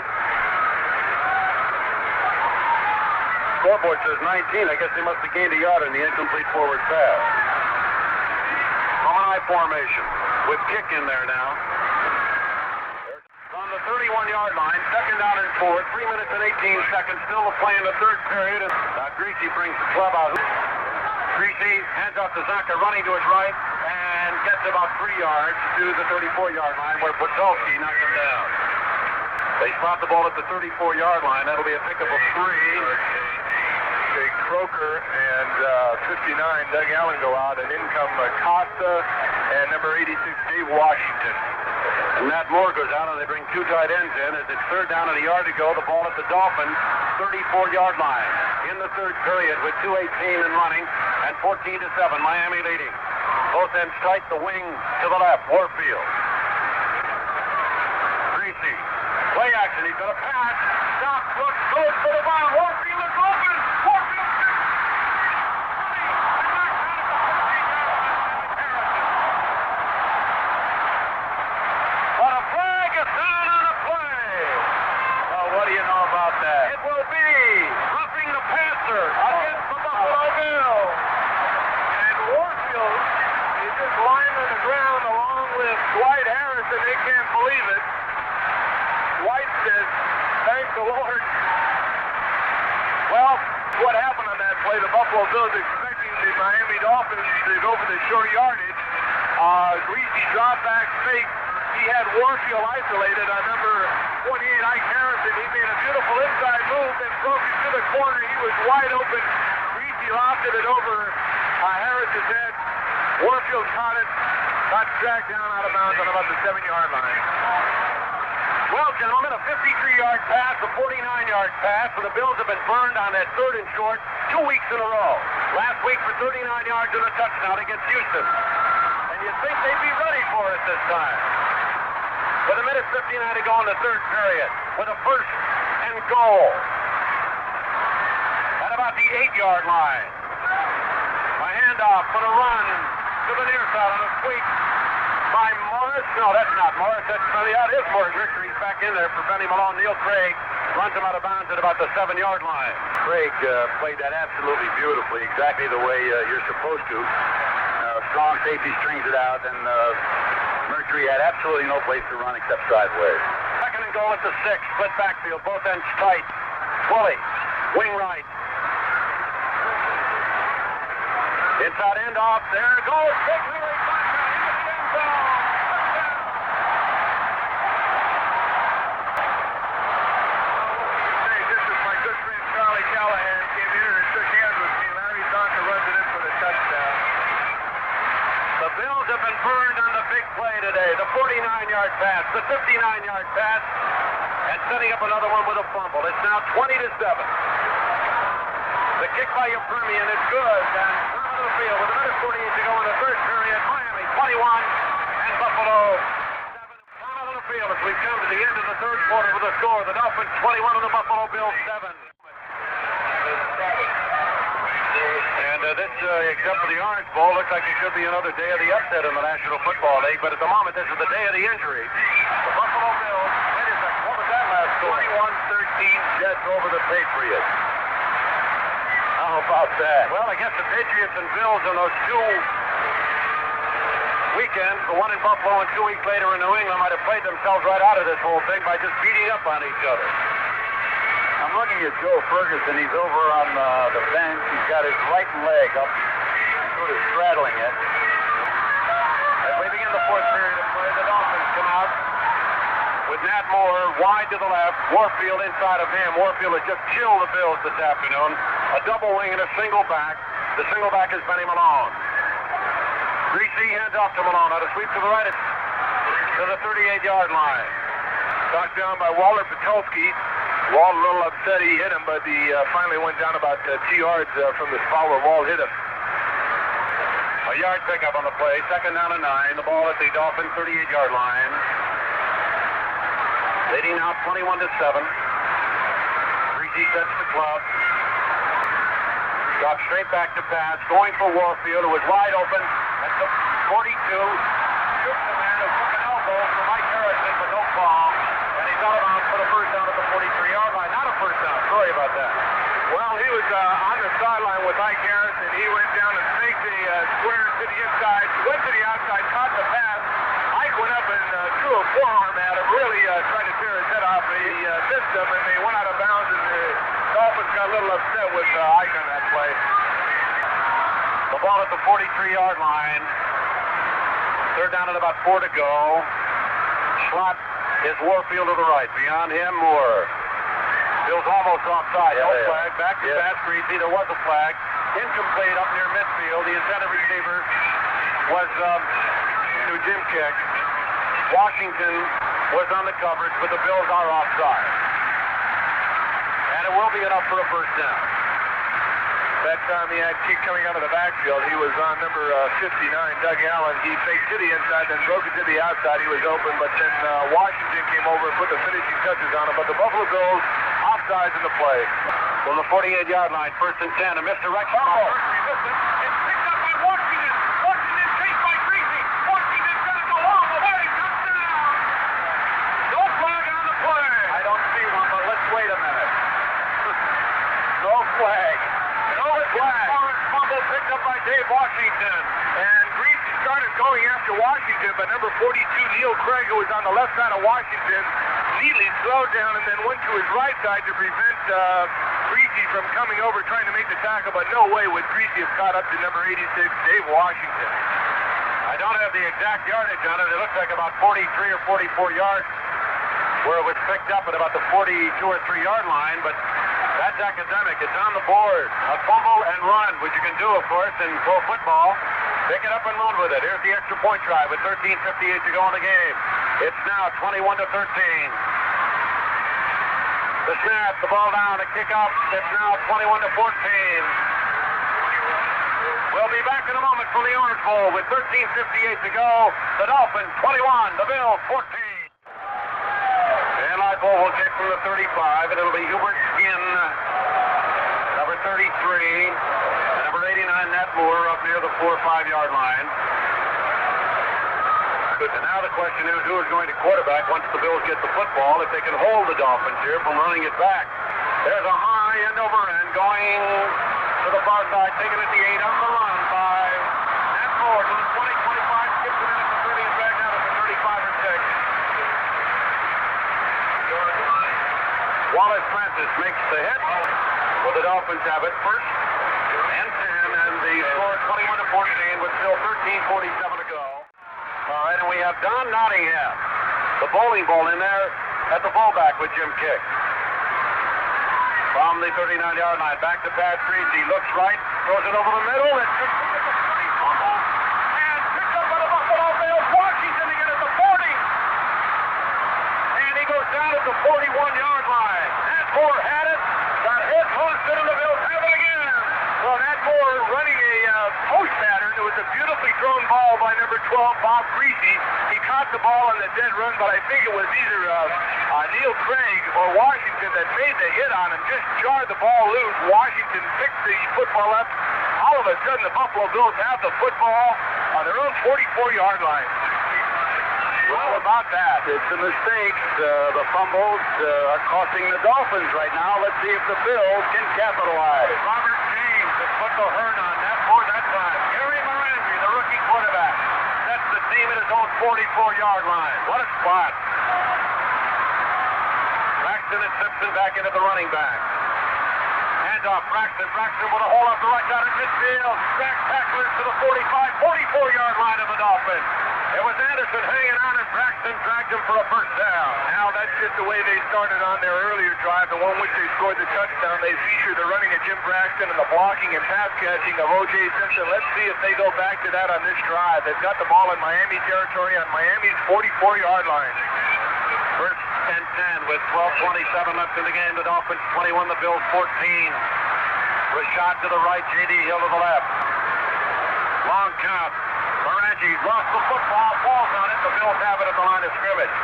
Scoreboard says 19. I guess they must have gained a yard in the incomplete forward pass. High formation with kick in there now. On the 31-yard line, second down and 4, 3 minutes and 18 seconds still to play in the third period. And Greasy brings the club out. Greasy hands off to Zaka, running to his right, and gets about 3 yards to the 34-yard line where Podolski knocks him down. They spot the ball at the 34-yard line. That'll be a pickup of 3. Jake Croker and 59, Doug Allen go out, and in come Costa and number 86, Dave Washington. And Matt Moore goes out, and they bring 2 tight ends in. As it's third down and a yard to go, the ball at the Dolphins' 34-yard line. In the third period with 2:18 and running, and 14-7, Miami leading. Both ends tight, the wing to the left, Warfield. Greasy, play action, he's got a pass. Stop, looks, goes for the ball. Warfield is open. Warfield. What do you know about that? It will be roughing the passer against the Buffalo Bills. And Warfield is just lying on the ground along with Dwight Harris, and they can't believe it. Dwight says, thank the Lord. Well, What happened on that play, the Buffalo Bills expecting the Miami Dolphins to go for the short yardage. Greasy drop back fake. He had Warfield isolated on number 28, Ike Harrison. He made a beautiful inside move and broke it to the corner. He was wide open. Greasy lofted it over Harris's head. Warfield caught it, got dragged down out of bounds on about the 7-yard line. Well, gentlemen, a 53-yard pass, a 49-yard pass, and the Bills have been burned on that third and short 2 weeks in a row. Last week for 39 yards and a touchdown against Houston. And you'd think they'd be ready for it this time. With a minute 59 to go in the third period, with a first and goal at about the 8-yard line. A handoff for the run to the near side on a sweep by Morris. No, that's not Morris. That's that is Morris. Richard's back in there for Benny Malone. Neil Craig runs him out of bounds at about the 7-yard line. Craig played that absolutely beautifully, exactly the way you're supposed to. Strong safety strings it out, and Mercury had absolutely no place to run except sideways. Second and goal at the 6. Split backfield. Both ends tight. Woolley, wing right. Inside end off. There it goes. Big Willie Buckner into the end zone. Hey, this is my good friend Charlie Callahan came here and shook hands with me. Larry Zonka runs it in for the touchdown. The Bills have been burned on the big play today. The 49-yard pass, the 59-yard pass, and setting up another one with a fumble. It's now 20-7. The kick by Permian is good, and front of the field with a minute 48 to go in the third period. Miami 21 and Buffalo 7. Front of the field as we've come to the end of the third quarter with a score. The Dolphins 21 and the Buffalo Bills 7. And this, except for the Orange Bowl, looks like it could be another day of the upset in the National Football League. But at the moment, this is the day of the injury. The Buffalo Bills, what was that last score? 21-13 Jets over the Patriots. How about that? Well, I guess the Patriots and Bills in those two weekends, the one in Buffalo and 2 weeks later in New England, might have played themselves right out of this whole thing by just beating up on each other. I'm looking at Joe Ferguson. He's over on the bench. He's got his right leg up, sort of straddling it. As we begin the fourth period of play, the Dolphins come out with Nat Moore wide to the left, Warfield inside of him. Warfield has just killed the Bills this afternoon. A double wing and a single back. The single back is Benny Malone. Greasy hands off to Malone. Now to sweep to the right to the 38-yard line. Knocked down by Walter Patulski. Wall a little upset he hit him, but he finally went down about 2 yards from the spot where Wall hit him. A yard pickup on the play. Second down and 9. The ball at the Dolphins 38-yard line. Leading now 21-7. Greasy sets the club. Got straight back to pass. Going for Warfield, who was wide open at the 42. Shoots the man who took an elbow for Mike Harrison, but no call. And he's out of bounds for the first down at the 43-yard line. Not a first down. Sorry about that. Well, he was on the sideline with Mike Harrison. He went down and faked the square to the inside, went to the outside, caught the pass. Ike went up and threw a forearm at him, really tried to tear his head off. He missed him, and they went out of bounds, and the Dolphins got a little upset with Ike on that play. The ball at the 43-yard line. Third down at about 4 to go. Slot is Warfield to the right. Beyond him, Moore. Bill's almost offside. No flag. Back to pass. Greasy. There was a flag. Incomplete up near midfield. The intended receiver was to Jim Kick. Washington was on the coverage, but the Bills are offside. And it will be enough for a first down. That time he had Kick coming out of the backfield. He was on number 59, Doug Allen. He faked to the inside, then broke it to the outside. He was open, but then Washington came over and put the finishing touches on him. But the Buffalo Bills offsides in the play. From the 48-yard line, first and 10, a misdirection. Oh. It's picked up by Washington. Washington chased by Greasy. Washington's going to go all the way. Touchdown. No flag on the play. I don't see one, but let's wait a minute. No flag. No flag. Fumble picked up by Dave Washington. And Greasy started going after Washington, but number 42, Neil Craig, who was on the left side of Washington, neatly slowed down and then went to his right side to prevent Greasy from coming over trying to make the tackle, but no way would Greasy have caught up to number 86, Dave Washington. I don't have the exact yardage on it. It looks like about 43 or 44 yards where it was picked up at about the 42 or 3 yard line, but that's academic. It's on the board. A fumble and run, which you can do, of course, in pro football. Pick it up and run with it. Here's the extra point try with 13:58 to go in the game. It's now 21-13. The snap, the ball down, a kick up. It's now 21-14. We'll be back in a moment from the Orange Bowl with 13:58 to go. The Dolphins 21, the Bills 14. And Live Bowl will kick from the 35, and it'll be Hubert Skin, number 33, and number 89, Nat Moore, up near the 4 or 5 yard line. And now the question is, who is going to quarterback once the Bills get the football, if they can hold the Dolphins here from running it back. There's a high end over end going to the far side, taking it the 8 on the run by Nat Moore to the 20, 25, skips it in at the 30 and back down to the 35 or 6. Wallace Francis makes the hit. Well, the Dolphins have it first and 10, and the score 21-14 with still 13:47 to go. All right, and we have Don Nottingham, the bowling ball in there at the fullback with Jim Kick. From the 39-yard line, back to Pat Greasy, looks right, throws it over the middle, and picked up by the Buffalo Bills. Washington to get at the 40. And he goes down at the 41-yard line. Nat Moore had it. Got hit, lost it, and the Bills have it again. So Nat Moore running a post pattern. It was a beautifully thrown ball by number 12, Bob Greasy. He caught the ball on the dead run, but I think it was either Neil Craig or Washington that made the hit on him, just jarred the ball loose. Washington picked the football up. All of a sudden, the Buffalo Bills have the football on their own 44-yard line. Well, about that. It's a mistake. The fumbles are costing the Dolphins right now. Let's see if the Bills can capitalize. Robert James has put the hurt on Nat Moore that time. Gary Morangi, the rookie quarterback, sets the team at his own 44-yard line. What a spot. Braxton and Simpson back into the running back. Handoff, Braxton. Braxton with a hole up the right side of midfield. Back tacklers to the 44-yard line of the Dolphins. It was Anderson hanging on, and Braxton dragged him for a first down. Now, that's just the way they started on their earlier drive, the one which they scored the touchdown. They featured the running of Jim Braxton and the blocking and pass catching of O.J. Simpson. Let's see if they go back to that on this drive. They've got the ball in Miami territory on Miami's 44-yard line. First and 10 with 12:27 left in the game. The Dolphins 21, the Bills 14. Rashad to the right, J.D. Hill to the left. Long count. Morangi lost the football, falls on it. The Bills have it at the line of scrimmage.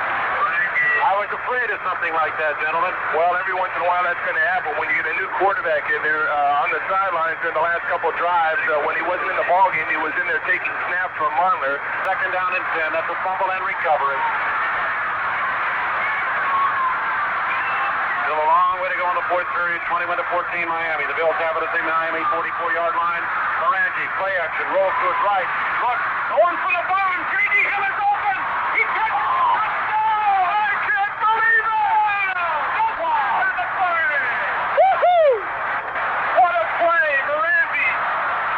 I was afraid of something like that, gentlemen. Well, every once in a while that's going to happen when you get a new quarterback in there on the sidelines during the last couple of drives. When he wasn't in the ballgame, he was in there taking snaps from Marler. Second down and 10. That's a fumble and recovery. Still a long way to go in the fourth period. 21-14 Miami. The Bills have it at the Miami 44-yard line. Morangi, play action, rolls to his right. Look, going for the bomb. J.D. Hill is open. He catches it. Touchdown! I can't believe it! Wow! The play. Woohoo! What a play. Morangi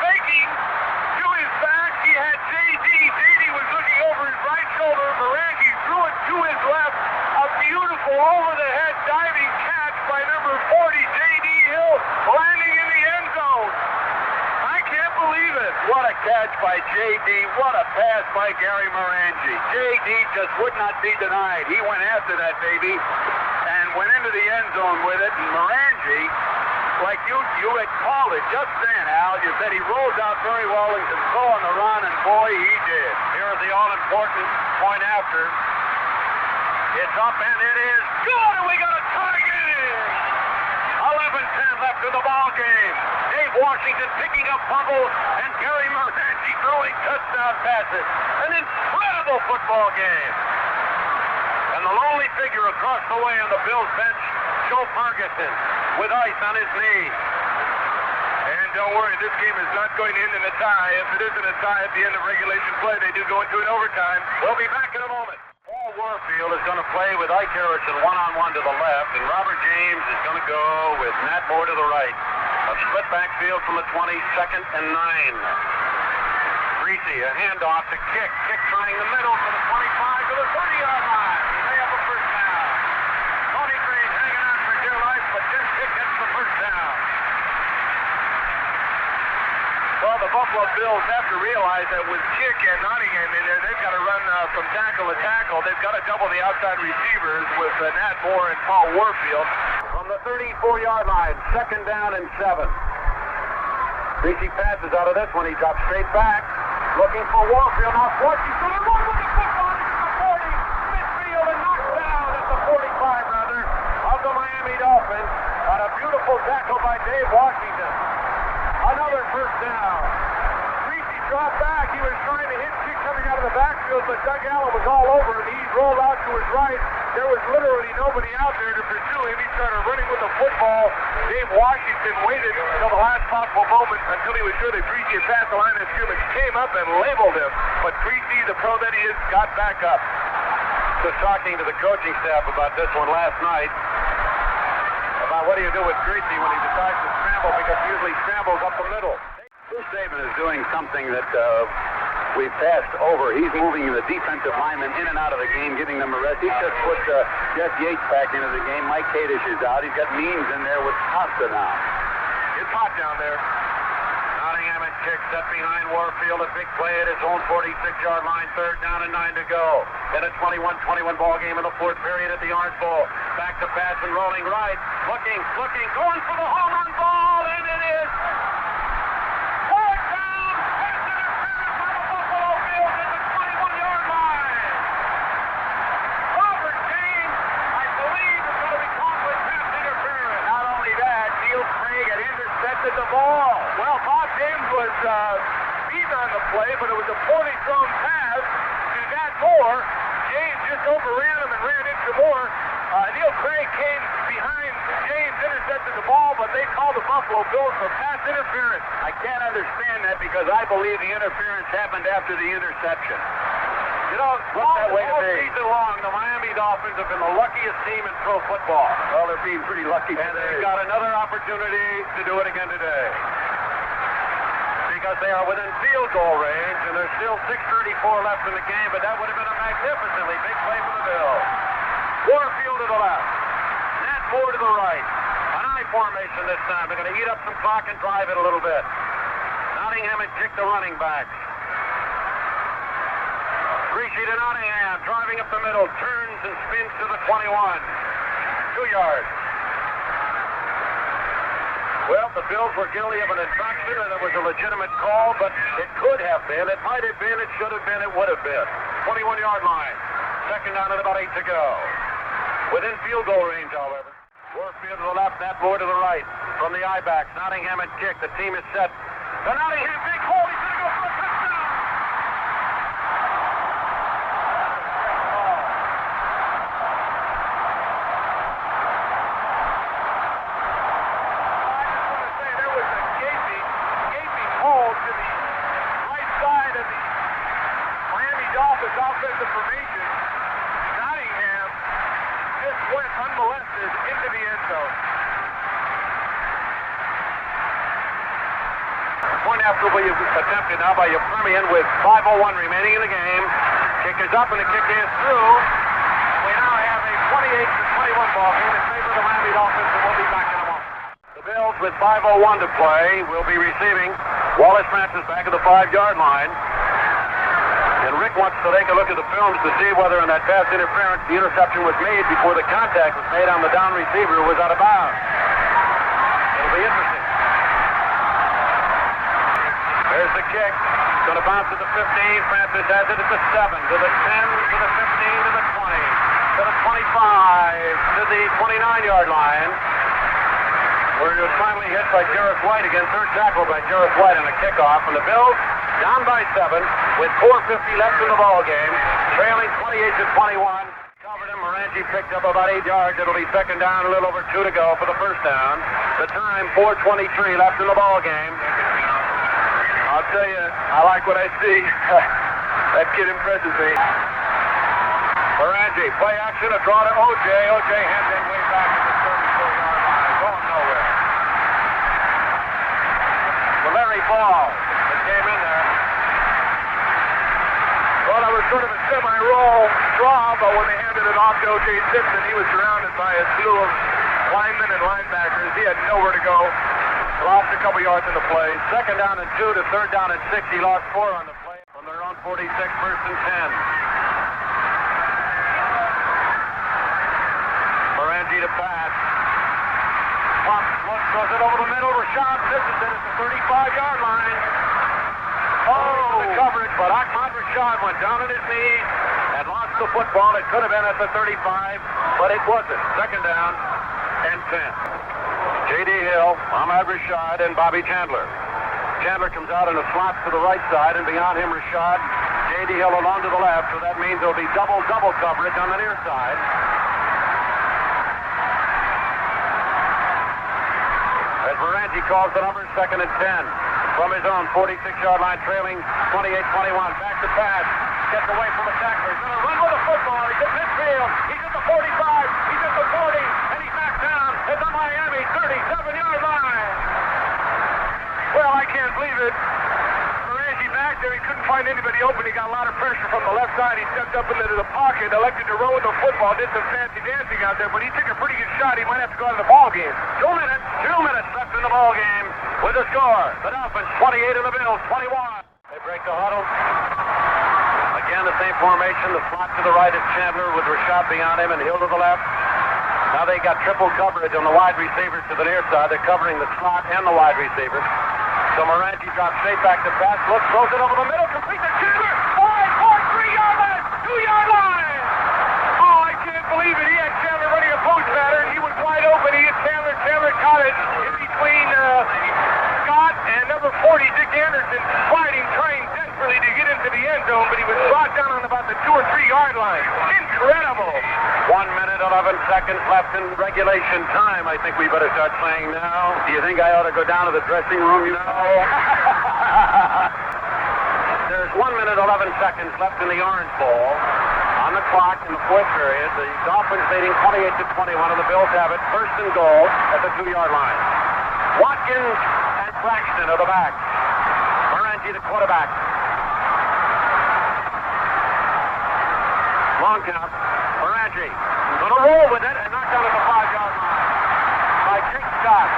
faking to his back. He had J.D. J.D. was looking over his right shoulder. Morangi threw it to his left. A beautiful over-the-head diving catch by number 40, J.D. Hill, landing in the end zone. I can't believe it. What a catch by J.D. What a pass by Gary Morangi. J.D. just would not be denied. He went after that baby and went into the end zone with it. And Morangi, like you had called it just then, Al, you said he rolls out very well. He can go on the run, and boy, he did. Here is the all-important point after. It's up, and it is good, and we got a tie game. 11-10 left in the ball game. Dave Washington picking up fumbles, and Gary Morangi throwing touchdown passes. An incredible football game. And the lonely figure across the way on the Bills bench, Joe Ferguson, with ice on his knee. And don't worry, this game is not going to end in a tie. If it isn't a tie at the end of regulation play, they do go into an overtime. We'll be back in a moment. Paul Warfield is going to play with Ike Harrison one-on-one to the left, and Robert James is going to go with Nat Moore to the right. A split backfield from the 20, second and 9. Greasy, a handoff to Kick. Kick trying the middle to the 25 to the 30-yard line. He may have a first down. Tony Green hanging on for dear life, but Jim Kick gets the first down. Well, the Buffalo Bills have to realize that with Kick and Nottingham in there, they've got to run from tackle to tackle. They've got to double the outside receivers with Nat Moore and Paul Warfield. From the 34-yard line, second down and 7. Greasy passes out of this one. He drops straight back, looking for Warfield. Now Forsy's going to run with the football into the 40, midfield, and knocked down at the 45, rather, of the Miami Dolphins on a beautiful tackle by Dave Washington. Another first down. Greasy dropped back. He was trying to hit Kick coming out of the backfield, but Doug Allen was all over him. He rolled out to his right. There was literally nobody out there to pursue him. He started running with the football. Dave Washington waited until the last possible moment until he was sure that Greasy had passed the line of scrimmage, came up and labeled him. But Greasy, the pro that he is, got back up. Just talking to the coaching staff about this one last night, about what do you do with Greasy when he decides to scramble, because he usually scrambles up the middle. Bruce Saban is doing something that we've passed over. He's moving the defensive linemen in and out of the game, giving them a rest. He's just put Jeff Yates back into the game. Mike Kadish is out. He's got Means in there with Costa now. It's hot down there. Nottingham and kick set behind Warfield. A big play at his own 46-yard line. 3rd down and 9 to go. In a 21-21 ball game in the 4th period at the Orange Bowl. Back to pass and rolling right. Looking, going for the home run ball, and it is. The ball. Well, Bob James was beat on the play, but it was a poorly thrown pass to Nat Moore. James just overran him and ran into Moore. Neil Craig came behind James, intercepted the ball, but they called the Buffalo Bills for pass interference. I can't understand that because I believe the interference happened after the interception. You know, all season long, the Miami Dolphins have been the luckiest team in pro football. Well, they're being pretty lucky today. And they've got another opportunity to do it again today. Because they are within field goal range, and there's still 6:34 left in the game, but that would have been a magnificently big play for the Bills. Warfield to the left. Nat Moore to the right. An I formation this time. They're going to eat up some clock and drive it a little bit. Nottingham had kicked the running backs. Greasy to Nottingham, driving up the middle, turns and spins to the 21. 2 yards. Well, the Bills were guilty of an infraction, and it was a legitimate call, but it could have been, it might have been, it should have been, it would have been. 21-yard line. 2nd down and about 8 to go. Within field goal range, however. Warfield to the left, Nat Moore to the right. From the I-backs, Nottingham and kick. The team is set. The Nottingham big hole. He's going to go for a touchdown. Offensive formation. Nottingham just went unmolested into the end zone. Point after will be attempted now by Euphemian with 5:01 remaining in the game. Kick is up and the kick is through. We now have a 28-21 ball game in favor of the Miami Dolphins, and we'll be back in a moment. The Bills with 5:01 to play will be receiving. Wallace Francis back at the 5-yard line. And Rick wants to take a look at the films to see whether in that pass interference the interception was made before the contact was made on the down receiver who was out of bounds. It'll be interesting. There's the kick. It's going to bounce to the 15. Francis has it at the 7, to the 10, to the 15, to the 20, to the 25, to the 29-yard line, where he was finally hit by Jarrett White again. 3rd tackle by Jarrett White on a kickoff. And the Bills down by 7 with 4:50 left in the ball game, trailing 28-21. Covered him. Morangi picked up about 8 yards. It'll be 2nd down, a little over 2 to go for the 1st down. The time 4:23 left in the ball game. I'll tell you, I like what I see. That kid impresses me. Morangi, play action, a draw to O.J. O.J. hands in way back at the 34-yard line, going nowhere. Well, Larry Ball that came in there. Well, that was sort of a semi-roll draw, but when they handed it off to O.J. Simpson, he was surrounded by a slew of linemen and linebackers. He had nowhere to go. Lost a couple yards in the play. 2nd down and 2 to 3rd down and 6. He lost 4 on the play from their own 46, 1st and 10. Morangi to pass. Pump, throws it over the middle. Rashad misses it at the 35-yard line. Oh, the coverage, but Ahmad Rashad went down on his knees and lost the football. It could have been at the 35, but it wasn't. 2nd down and 10. J.D. Hill, Ahmad Rashad, and Bobby Chandler. Chandler comes out in a slot to the right side, and beyond him, Rashad. J.D. Hill along to the left, so that means there'll be double coverage on the near side. As Morangi calls the numbers, 2nd and 10. From his own 46-yard line, trailing 28-21. Back to pass. Gets away from the tackler. He's going to run with the football. He's at midfield. He's at the 45. He's at the 40. And he's back down at the Miami 37-yard line. Well, I can't believe it. Morangi back there. He couldn't find anybody open. He got a lot of pressure from the left side. He stepped up into the pocket, elected to run with the football, did some fancy dancing out there, but he took a pretty good shot. He might have to go out of the ball game. 2 minutes left in the ball game. with the score. The Dolphins 28 and the Bills 21. They break the huddle. Again, the same formation. The slot to the right is Chandler with Rashad beyond him and Hill to the left. Now they got triple coverage on the wide receivers to the near side. They're covering the slot and the wide receiver. So Moranti drops straight back to pass. Looks, throws it over the middle. Complete to Chandler. 3-yard line. 2-yard line. Oh, I can't believe it. He had Chandler running a post pattern. He was wide open. He hit Chandler. Chandler caught it in between Scott and number 40, Dick Anderson, fighting, trying desperately to get into the end zone, but he was brought down on about the 2 or 3 yard line. Incredible. 1 minute, 11 seconds left in regulation time. I think we better start playing now. Do you think I ought to go down to the dressing room? You know? There's 1 minute, 11 seconds left in the Orange Bowl. On the clock in the fourth period, the Dolphins leading 28-21, and the Bills have it first and goal at the 2-yard line. Watkins and Claxton are the backs. Moranti, the quarterback. Long count. Moranti going to roll with it and knock down at the 5-yard line by Jake Scott.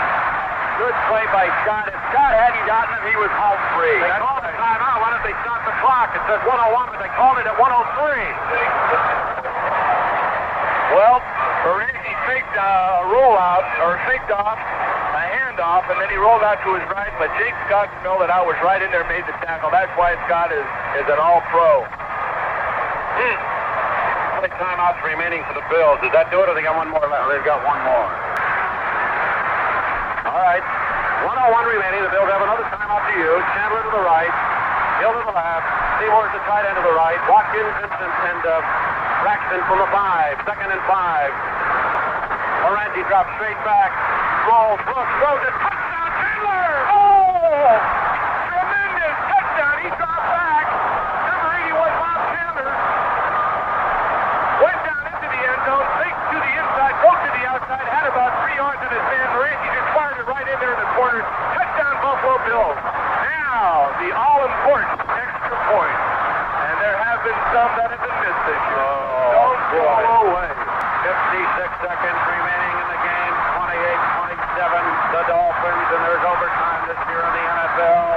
Good play by Scott. If Scott hadn't gotten him, he was home free. They called the timeout. Why don't they stop the clock? It says 101, but they called it at 103. Well, Moranti faked a rollout, or faked off a handoff, and then he rolled out to his right, but Jake Scott smelled it out, was right in there, made the tackle. That's why Scott is an all-pro. How many timeouts remaining for the Bills? Does that do it, or they got one more left? They've got one more. All right. 101 remaining. The Bills have another timeout to use. Chandler to the right. Hill to the left. Seymour's the tight end to the right. Watkins, Vincent, and Braxton from the 5. Second and 5. Moranti drops straight back. Rolls, Brooks, throws it. Touchdown, Chandler! Oh! Tremendous touchdown. He dropped back. Number 81, Bob Chandler. Went down into the end zone, faked to the inside, broke to the outside, had about 3 yards in his man. Moranti just fired it right in there in the corner. Touchdown, Buffalo Bills. Now, the all-important extra point. And there have been some that have been missed this year. Don't go away. 56 seconds remaining in the game. 28-27, the Dolphins, and there's overtime this year in the NFL.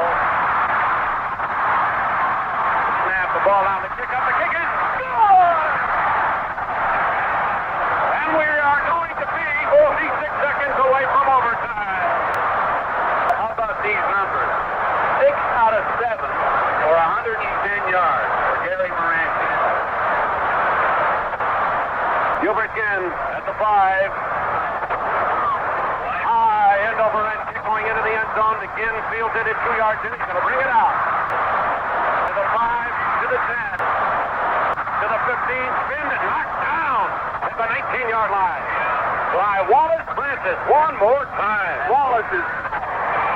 Snap the ball down, the kick up, the kick is good! And we are going to be 46 seconds away from overtime. How about these numbers? 6 out of 7 for 110 yards for Gary Moranti. Gilbert Ginn at the 5. High end over end kick going into the end zone. The Ginn fields it at 2 yards in. He's going to bring it out. To the 5, to the 10, to the 15, spin and knocked down at the 19-yard line by Wallace Francis. One more time. Wallace is...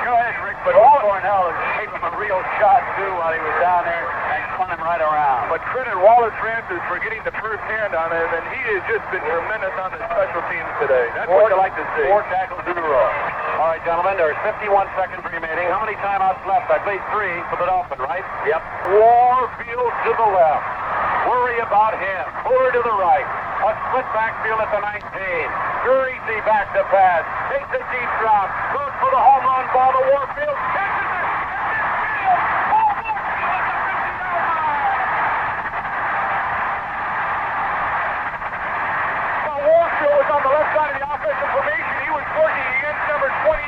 Go ahead, Rick, but Cornell gave him a real shot, too, while he was down there and spun him right around. But credit Wallace Francis for getting the first hand on him, and he has just been tremendous on the special teams today. That's what you like to see. 4 tackles in a row. All right, gentlemen, there's 51 seconds remaining. How many timeouts left? I believe 3 for the Dolphins, right? Yep. Warfield to the left. Worry about him. Fuller to the right. A split backfield at the 19. Greasy back to pass. Takes a deep drop. Goes for the home run ball to Warfield. Catches it. Warfield was on the left side of the offensive formation. He was working against number 28,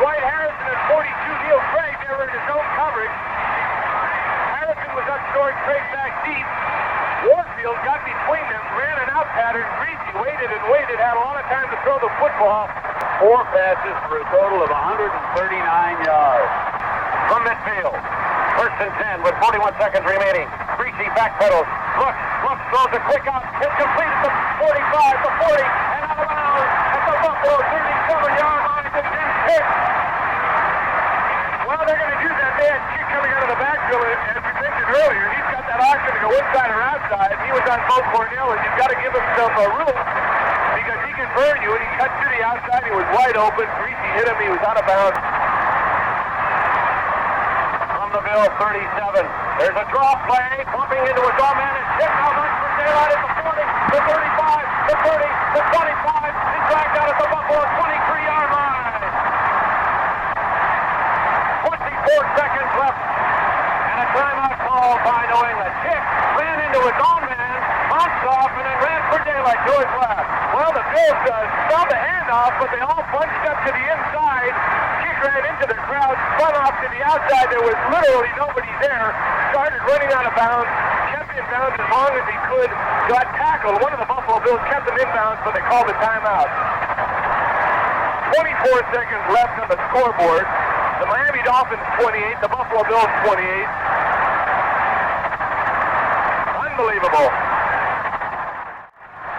Dwight Harrison, and 42, Neil Craig. They were in his own coverage. Harrison was up short, Craig back deep. Warfield got between them, ran an out pattern. Greasy waited and waited, had a lot of time to throw the football. 4 passes for a total of 139 yards. From midfield, first and 10 with 41 seconds remaining. Greasy backpedals. Looks, throws a quick out. It's complete at the 45, the 40, and out of bounds at the Buffalo 37-yard line. The 10 pick. Well, they're going to use that bad kick coming out of the backfield, as we mentioned earlier. He's got that option to go inside or outside. He was on Bo Cornell, and you've got to give himself a room because he can burn you, and he cut to the outside. He was wide open. Greasy hit him. He was out of bounds. From the Bill 37. There's a draw play, bumping into his own man, and hit now runs for daylight at the 40, the 35, the 30, the 25, and dragged out at the Buffalo 23-yard line. seconds left. And a timeout called by New England. Kick ran into his own man, bounced off, and then ran for daylight to his left. Well, the Bills stopped the handoff, but they all bunched up to the inside. Kick ran into the crowd, spun off to the outside. There was literally nobody there. Started running out of bounds, kept inbounds as long as he could, got tackled. One of the Buffalo Bills kept him inbounds, but they called a timeout. 24 seconds left on the scoreboard. The Miami Dolphins 28, the Buffalo Bills 28. Unbelievable.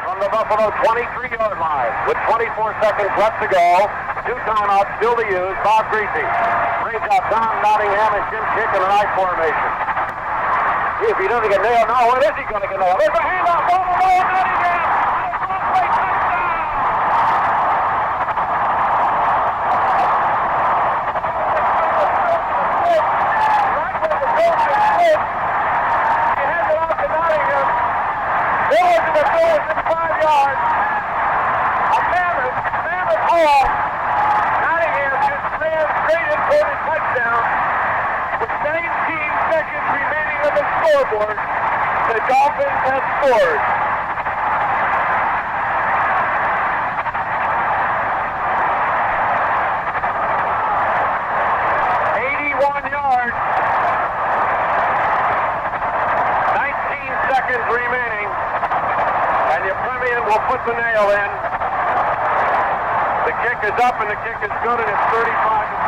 From the Buffalo 23-yard line, with 24 seconds left to go, 2 timeouts still to use. Bob Greasy brings out Tom Nottingham and Jim Chick in an I formation. See if he doesn't get nailed. No, when is he going to get nailed? There's a handoff. Oh, Nottingham! Broadway touchdown! He hands it off to Nottingham. There was the Bills in 5 yards. A mammoth haul. Nottingham just ran straight in for the touchdown. With 19 seconds remaining on the scoreboard, the Dolphins have scored. Remaining, and your Premier will put the nail in. The kick is up, and the kick is good, and it's 35-7.